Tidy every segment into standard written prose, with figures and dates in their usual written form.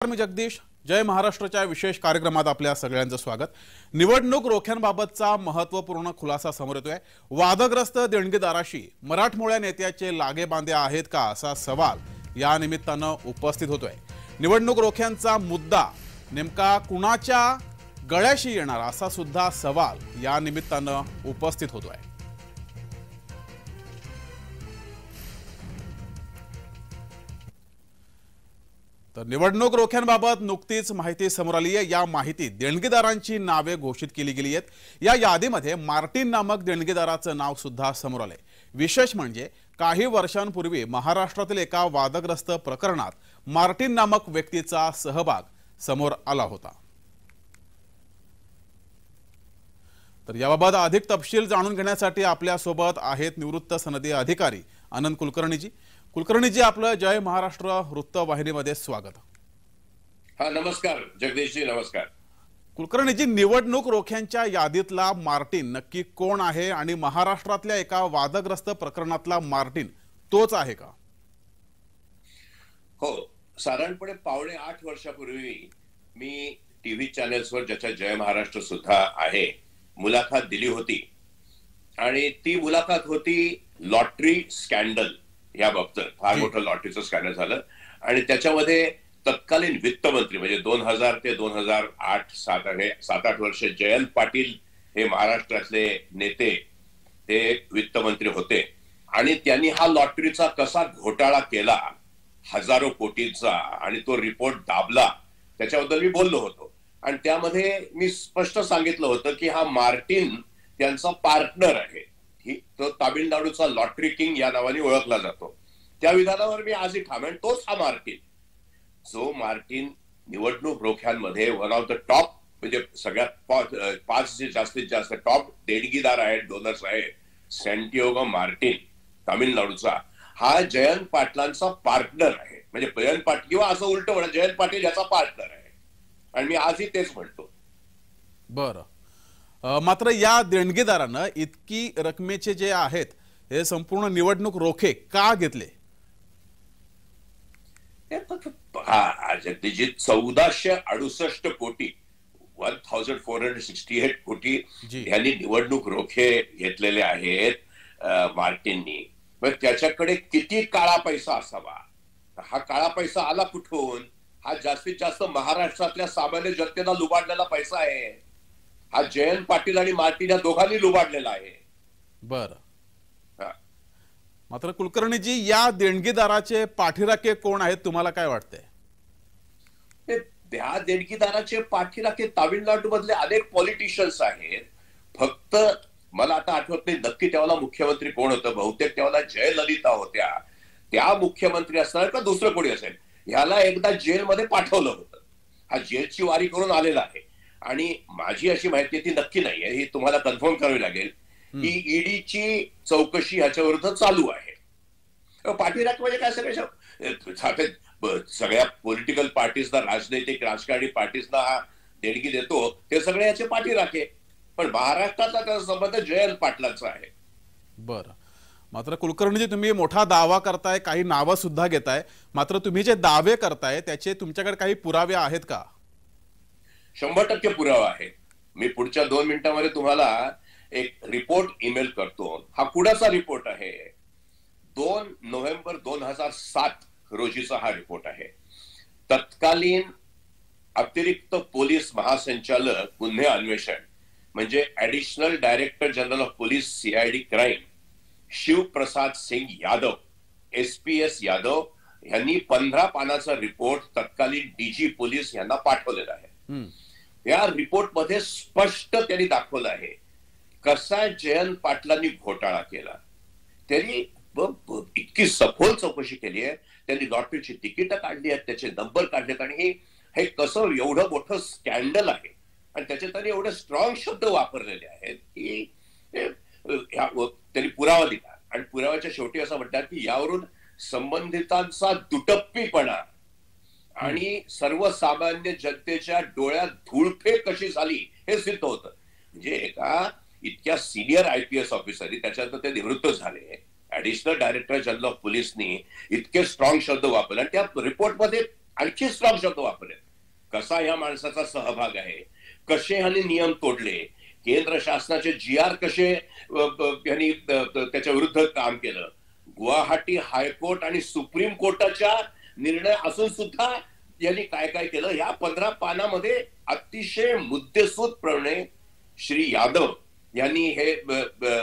मी जगदीश. जय महाराष्ट्रच्या विशेष कार्यक्रमात आपल्या सगळ्यांचं स्वागत. निवडणूक रोख्यांबाबतचा महत्त्वपूर्ण खुलासा समोर येतोय. वादग्रस्त देणगीदाराशी मराठमोळ्या नेत्याचे लागेबांधे आहेत का असा सवाल या निमित्तानं उपस्थित होतोय. निवडणूक रोख्यांचा मुद्दा नेमका कुणाच्या गळ्याशी येणार असा सुद्धा सवाल या निमित्तानं उपस्थित होतोय. तर निवडणूक रोख्यांबाबत नुकतीच माहिती समोर आली आहे. या माहितीत देणगीदारांची नावे घोषित केली गेली आहेत. या यादीमध्ये मार्टिन नामक देणगीदाराचं नाव सुद्धा समोर आलंय. विशेष म्हणजे काही वर्षांपूर्वी महाराष्ट्रातील एका वादग्रस्त प्रकरणात मार्टिन नामक व्यक्तीचा सहभाग समोर आला होता. तर याबाबत अधिक तपशील जाणून घेण्यासाठी आपल्या सोबत आहेत निवृत्त सनदी अधिकारी आनंद कुलकर्णीजी. कुलकर्णीजी, आपलं जय महाराष्ट्र वृत्तवाहिनीमध्ये स्वागत. हा, नमस्कार जगदीशजी. नमस्कार कुलकर्णीजी, निवडणूक रोख्यांच्या यादीतला मार्टिन नक्की कोण आहे आणि महाराष्ट्रातल्या एका वादग्रस्त प्रकरणातला मार्टिन तोच आहे का? हो, साधारणपणे 7.5 वर्षापूर्वी मी टीव्ही चॅनेल्सवर, ज्याच्या जय महाराष्ट्र सुद्धा आहे, मुलाखत दिली होती. आणि ती मुलाखत होती लॉटरी स्कॅन्डल या बाबतीत. फार मोठं लॉटरीचं स्कॅन्डल झालं आणि त्याच्यामध्ये तत्कालीन वित्तमंत्री, म्हणजे 2000 ते 2008 7-8 वर्ष जयंत पाटील हे महाराष्ट्रातले नेते, ते वित्तमंत्री होते. आणि त्यांनी हा लॉटरीचा कसा घोटाळा केला, हजारो कोटीचा, आणि तो रिपोर्ट दाबला, त्याच्याबद्दल मी बोललो होतो. आणि त्यामध्ये मी स्पष्ट सांगितलं होतं की हा मार्टिन त्यांचा पार्टनर आहे. तो तामिळनाडूचा लॉटरी किंग या नावाने ओळखला जातो. त्या विधानावर मी आजही ठाम आहे. तोच हा मार्टिन, जो मार्टिन निवडणूक रोख्यांमध्ये वन ऑफ द टॉप, म्हणजे सगळ्यात 5 जे जास्तीत जास्त टॉप देणगीदार आहेत, डोनर्स आहेत. सॅन्टियागो मार्टिन तामिळनाडूचा हा जयंत पाटलांचा पार्टनर आहे. म्हणजे जयंत पाटील, किंवा असं उलट म्हणा, जयंत पाटील याचा पार्टनर आहे. आणि मी आजही तेच म्हणतो. बरं, मात्र या देणगीदारानं इतकी रकमेचे जे आहेत हे संपूर्ण निवडणूक रोखे का घेतले? जगदीशजी, 1468 कोटी, 1468 कोटी यांनी निवडणूक रोखे घेतलेले आहेत मार्टिननी. मग त्याच्याकडे किती काळा पैसा असावा? हा काळा पैसा आला कुठून? हा जास्तीत जास्त महाराष्ट्रातल्या सामान्य जनतेला लुबाडलेला पैसा आहे. हा जयंत पाटील आणि मार्टिन या दोघांनी लुबाडलेला आहे. बरं, मात्र कुलकर्णीजी, या देणगीदाराचे पाठीराखे कोण आहेत, तुम्हाला काय वाटतंय? त्या देणगीदाराचे पाठीराखे तामिळनाडू मधले अनेक पॉलिटिशियन्स आहेत. फक्त मला आता आठवत नाही नक्की त्यावेळेला मुख्यमंत्री कोण होतं. बहुतेक त्यावेळेला जयललिता होत्या. त्या मुख्यमंत्री असणार का दुसरं कोणी असेल, ह्याला एकदा जेलमध्ये पाठवलं होतं. हा जेलची वारी करून आलेला आहे. आणि माझी अशी माहिती आहे, ती नक्की नाहीये, ही तुम्हाला कन्फर्म करावी लागेल, की ईडीची चौकशी ह्याच्या विरुद्ध चालू आहे. पाठीराख म्हणजे काय? सगळ्या पॉलिटिकल पार्टीजना, राजनैतिक राजकारणी पार्टीजना हा देणगी देतो, ते सगळे याचे पाठीराखे. पण महाराष्ट्रातला त्याचा संबंध जयंत पाटलांचा आहे. बरं, मात्र कुलकर्णीजी, तुम्ही मोठा दावा करताय, काही नावं सुद्धा घेताय, मात्र तुम्ही जे दावे करताय त्याचे तुमच्याकडे काही पुरावे आहेत का? 100% पुरावा आहे. मी पुढच्या 2 मिनिटांमध्ये तुम्हाला एक रिपोर्ट ईमेल करतो. हा कुणाचा रिपोर्ट आहे? 2 नोव्हेंबर 2007 रोजीचा हा रिपोर्ट आहे. तत्कालीन अतिरिक्त पोलीस महासंचालक गुन्हे अन्वेषण, म्हणजे additional director general of police CID crime, Shivprasad Singh Yadav, SPS Yadav यांनी 15 पानाचा रिपोर्ट तत्कालीन DG पोलीस यांना पाठवलेला आहे. या रिपोर्ट मध्ये स्पष्ट त्यांनी दाखवलं आहे कसा जयंत पाटलांनी घोटाळा केला. त्यांनी इतकी सखोल चौकशी केली आहे. त्यांनी लॉटरीची तिकीट काढली आहेत, त्याचे नंबर काढलेत, आणि हे कसं एवढं मोठं स्कॅन्डल आहे आणि त्याच्यात त्यांनी एवढे स्ट्रॉंग शब्द वापरलेले आहेत की त्यांनी पुरावा दिला. आणि पुराव्याच्या शेवटी असं म्हणतात की यावरून संबंधितांचा दुटप्पीपणा आणि सर्वसामान्य जनतेच्या डोळ्यात धूळफेक कशी झाली हे सिद्ध होतं. म्हणजे एका इतक्या सिनियर IPS ऑफिसरनी, त्याच्यानंतर ते निवृत्त झाले, ऍडिशनल डायरेक्टर जनरल ऑफ पोलीसनी इतके स्ट्रॉंग शब्द वापरले. आणि त्या रिपोर्टमध्ये आणखी स्ट्रॉंग शब्द वापरेल. कसा ह्या माणसाचा सहभाग आहे, कसे ह्यांनी नियम तोडले, केंद्र शासनाचे GR कसे यांनी त्याच्या विरुद्ध काम केलं, गुवाहाटी हायकोर्ट आणि सुप्रीम कोर्टाच्या निर्णय असून सुद्धा यांनी काय काय केलं, या 15 पानामध्ये अतिशय मुद्देसूदपणे श्री यादव यांनी हे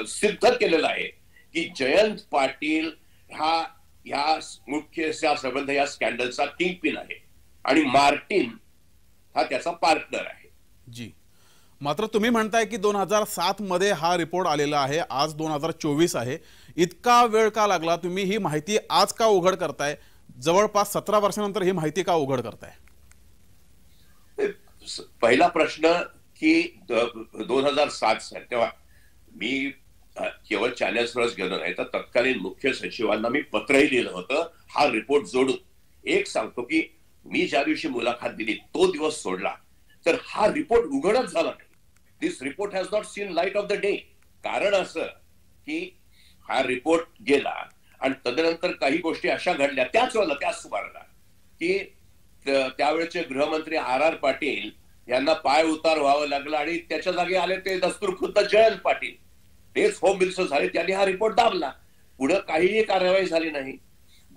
सिद्ध केलेलं आहे की जयंत पाटील ह्या मुख्य संबंध या स्कॅन्डलचा किंगपिन आहे आणि मार्टिन हा त्याचा पार्टनर आहे. जी, मात्र तुम्ही म्हणताय की 2007 मध्ये हा रिपोर्ट आलेला आहे, आज 2024 आहे, इतका वेळ का लागला? तुम्ही ही माहिती आज का उघड करताय? जवळपास 17 वर्षानंतर ही माहिती का उघड करताय? पहिला प्रश्न की 2007 साली तेव्हा मी केवळ चॅनल्सवरच गेलो नाही तर तत्कालीन मुख्य सचिवांना मी पत्रही लिहिलं होतं हा रिपोर्ट जोडून. एक सांगतो की मी ज्या दिवशी मुलाखत दिली तो दिवस सोडला तर हा रिपोर्ट उघडच झाला नाही. This report has not seen light of the day. कारण असं की हा रिपोर्ट गेला आणि तदनंतर काही गोष्टी अशा घडल्या त्याच सुमाराला की त्यावेळेचे गृहमंत्री RR पाटील यांना पाय उतार व्हावं लागलं आणि त्याच्या जागी आले ते दस्तूरखुद्द जयंत पाटील, तेच होम मिनिस्टर झाले. त्यांनी हा रिपोर्ट दाबला. पुढे काहीही कार्यवाही झाली नाही.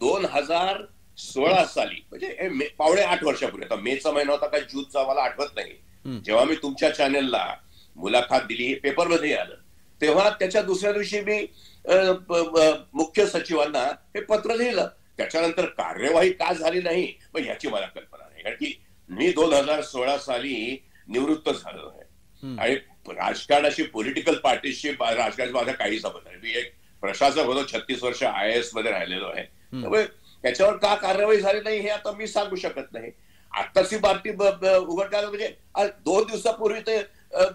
2016 साली म्हणजे पावणे 8 वर्षापूर्वी, आता मेचा महिना होता का जूनचा मला आठवत नाही, जेव्हा मी तुमच्या चॅनेलला मुलाखत दिली, पेपरमध्ये आलं, तेव्हा त्याच्या दुसऱ्या दिवशी मी मुख्य सचिवांना हे पत्र लिहिलं. त्याच्यानंतर कार्यवाही का झाली नाही पण ह्याची मला कल्पना नाही. कारण की मी 2016 साली निवृत्त झालो आहे आणि राजकारणाशी, पॉलिटिकल पार्टीशी राजकारणाचा माझा काही संबंध नाही. मी एक प्रशासक होतो, 36 वर्ष IAS मध्ये राहिलेलो आहे. त्यामुळे त्याच्यावर का कार्यवाही झाली नाही हे आता मी सांगू शकत नाही. आत्ताची बातमी उघड करायला म्हणजे 2 दिवसापूर्वी ते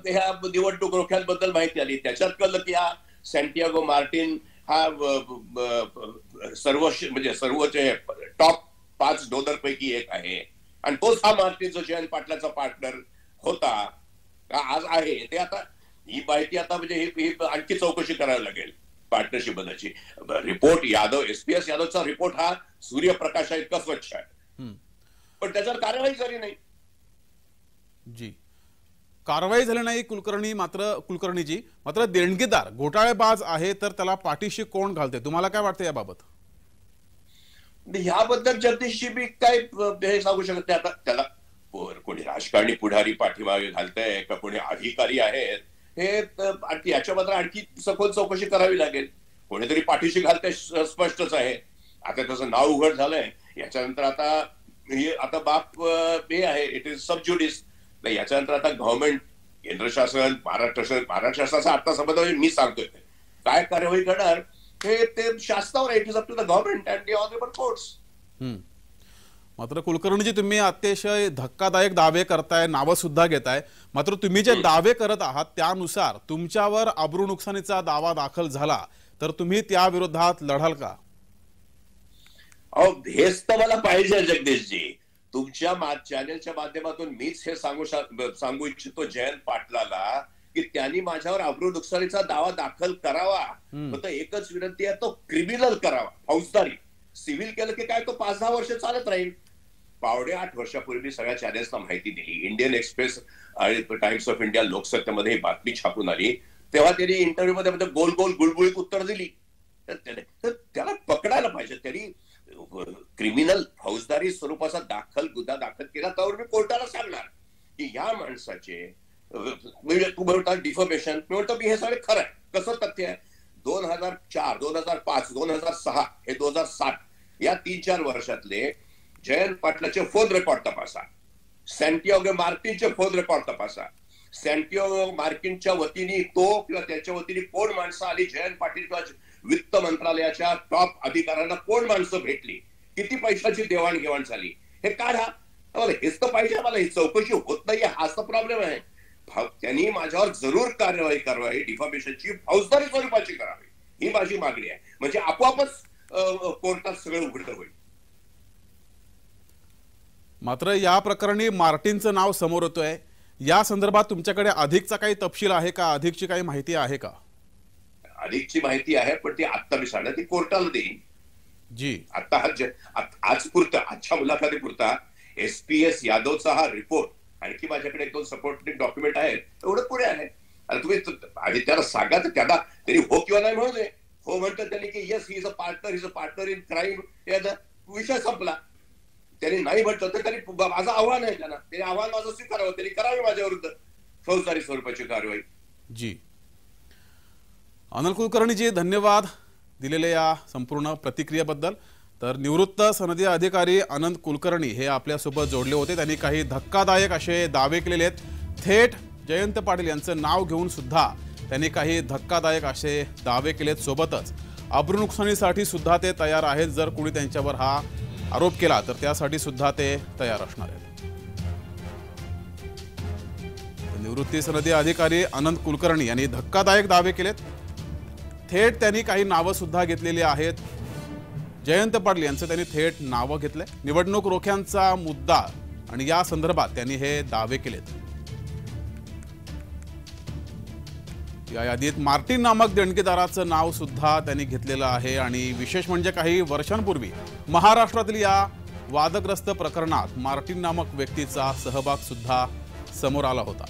ह्या निवडणूक रोख्यांबद्दल माहिती आली. त्याच्यात कळलं की हा सॅन्टियागो मार्टिन हा सर्वचे टॉप 5 डोनर पैकी एक आहे आणि तोच हा मार्टिन जो जयंत पाटलाचा पार्टनर होता आज आहे. ते आता ही माहिती आता म्हणजे ही आणखी चौकशी करावी लागेल पार्टनरशिप बद्दलची. रिपोर्ट यादव, SPS यादवचा रिपोर्ट हा सूर्यप्रकाशा इतका स्वच्छ आहे पण त्याच्यावर कार्यवाही झाली नाही. जी, कारवाई झाली नाही कुलकर्णीजी. मात्र देणगीदार घोटाळेबाज आहे तर त्याला पाठीशी कोण घालते? तुम्हाला काय वाटतं याबाबत? ह्याबद्दल जगदीशजी मी काय हे सांगू शकत नाही. आता त्याला कोणी राजकारणी पुढारी पाठीमागे घालतंय का कोणी अधिकारी आहेत हे याच्याबद्दल आणखी सखोल चौकशी करावी लागेल. कोणीतरी पाठीशी घालतंय स्पष्टच आहे. आता त्याचं नाव उघड झालंय. याच्यानंतर आता बाप हे आहे, इट इज सब ज्युडिस. याच्यानंतर आता गव्हर्नमेंट, केंद्र शासन, महाराष्ट्र शासनाचा आता संबंध मी सांगतोय काय कार्यवाही करणार हे ते शासनावर. It is up to the government and the honourable courts. मात्र कुलकर्णीजी तुम्ही अतिशय धक्कादायक दावे करताय, नावं सुद्धा घेताय. मात्र तुम्ही जे दावे करत आहात त्यानुसार तुमच्यावर अब्रू नुकसानीचा दावा दाखल झाला तर तुम्ही त्या विरोधात लढाल का? हेच तर मला पाहिजे जगदीशजी. तुमच्या चॅनेलच्या माध्यमातून मीच हे सांगू इच्छितो जयंत पाटलाला की त्यांनी माझ्यावर अब्रू नुकसानीचा दावा दाखल करावा. फक्त एकच विनंती आहे, तो क्रिमिनल करावा, फौजदारी. सिव्हिल केलं की काय तो 5-10 वर्ष चालत राहील. पावणे 8 वर्षापूर्वी सगळ्या चॅनेल्सना माहिती दिली. इंडियन एक्सप्रेस आणि टाइम्स ऑफ इंडिया, लोकसत्तेमध्ये ही बातमी छापून आली. तेव्हा त्यांनी इंटरव्ह्यू मध्ये गोल गोल गुळगुळीत उत्तर दिली. तर त्याला पकडायला पाहिजे. त्यांनी क्रिमिनल फौजदारी स्वरूपाचा गुन्हा दाखल केला तर मी कोर्टाला सांगणार की या माणसाचे तू म्हणता डिफॉर्मेशन, मी म्हणतो मी हे सगळे खरं आहे. कसं तथ्य आहे? 2004, 2005, 2006 हे 2007 या 3-4 वर्षातले जयंत पाटलाचे फोन रेकॉर्ड तपासा. सॅन्टियागो मार्टिनचे फोन रेकॉर्ड तपासा. सॅन्टियागो मार्टिनच्या वतीने तो किंवा त्याच्या वतीने कोण माणसं आली जयंत पाटील किंवा वित्त मंत्रालयाच्या टॉप अधिकाऱ्यांना कोण माणसं भेटली, किती पैशाची देवाणघेवाण झाली हे काढा. हेच तर पाहिजे मला. ही चौकशी होत नाहीये हाच तर प्रॉब्लेम आहे. त्यांनी माझ्यावर जरूर कार्यवाही डिफॉर्मेशनची फौजदारी स्वरूपाची करावी ही माझी मागणी आहे. म्हणजे आपोआपच कोर्टात सगळं उघड होईल. मात्र या प्रकरणी मार्टिनचं नाव समोर येतोय. या संदर्भात तुमच्याकडे अधिकचा काही तपशील आहे का? अधिकची काही माहिती आहे का? अधिकची माहिती आहे पण ती आत्ता मी सांगणार, ती कोर्टाला देईन. जी, आता आज पुरता, आजच्या मुलाखती पुरता SPS यादवचा हा रिपोर्ट, आणखी माझ्याकडे 1-2 सपोर्टिंग डॉक्युमेंट आहेत, एवढं पुढे आहे. आणि तुम्ही आधी त्याला सांगा तर त्यांना त्यांनी हो किंवा नाही म्हणू दे. हो म्हणतात त्यांनी की yes he is a partner in crime, याचा विषय संपला. त्यांनी नाही म्हटलं तर त्यांनी माझं आव्हान आहे त्यांना, त्यांनी आव्हान माझं स्वीकारावं, त्यांनी करावी माझ्या विरुद्ध फौजदारी स्वरूपाची कारवाई. जी, अनिल कुलकर्णीजी धन्यवाद दिलेल्या या संपूर्ण प्रतिक्रियेबद्दल. तर निवृत्त सनदी अधिकारी अनंत कुलकर्णी हे आपल्यासोबत जोडले होते. त्यांनी काही धक्कादायक असे दावे केलेले आहेत. थेट जयंत पाटील यांचं नाव घेऊन सुद्धा त्यांनी काही धक्कादायक असे दावे केलेत. सोबतच अब्रूनुकसानीसाठी सुद्धा ते तयार आहेत. जर कोणी त्यांच्यावर हा आरोप केला तर त्यासाठी सुद्धा ते तयार असणार आहेत. निवृत्ती सनदी अधिकारी अनंत कुलकर्णी यांनी धक्कादायक दावे केलेत. थेट त्यांनी काही नावं सुद्धा घेतलेली आहेत. जयंत पाटील यांचं त्यांनी थेट नावं घेतलंय. निवडणूक रोख्यांचा मुद्दा आणि या संदर्भात त्यांनी हे दावे केलेत. या यादीत मार्टिन नामक देणगीदाराचं नाव सुद्धा त्यांनी घेतलेलं आहे. आणि विशेष म्हणजे काही वर्षांपूर्वी महाराष्ट्रातील या वादग्रस्त प्रकरणात मार्टिन नामक व्यक्तीचा सहभाग सुद्धा समोर आला होता.